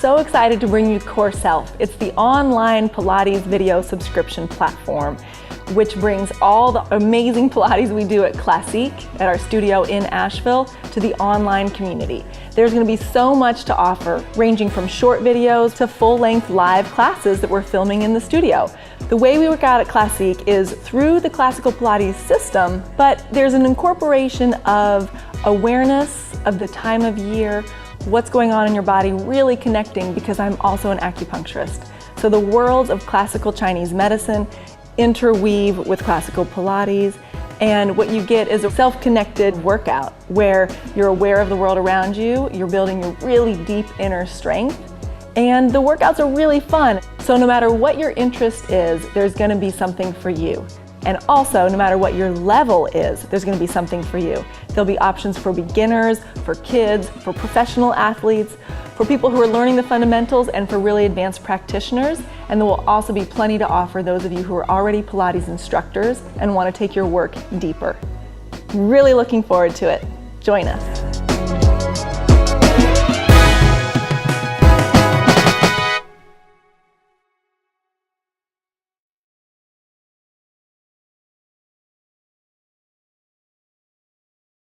so excited to bring you CoreSelf. It's the online Pilates video subscription platform, which brings all the amazing Pilates we do at Classique, at our studio in Asheville, to the online community. There's going to be so much to offer, ranging from short videos to full-length live classes that we're filming in the studio. The way we work out at Classique is through the classical Pilates system, but there's an incorporation of awareness of the time of year, what's going on in your body, really connecting, because I'm also an acupuncturist. So the worlds of classical Chinese medicine interweave with classical Pilates, and what you get is a self-connected workout where you're aware of the world around you, you're building your really deep inner strength, and the workouts are really fun. So no matter what your interest is, there's going to be something for you. And also, no matter what your level is, there's going to be something for you. There'll be options for beginners, for kids, for professional athletes, for people who are learning the fundamentals, and for really advanced practitioners. And there will also be plenty to offer those of you who are already Pilates instructors and want to take your work deeper. Really looking forward to it. Join us.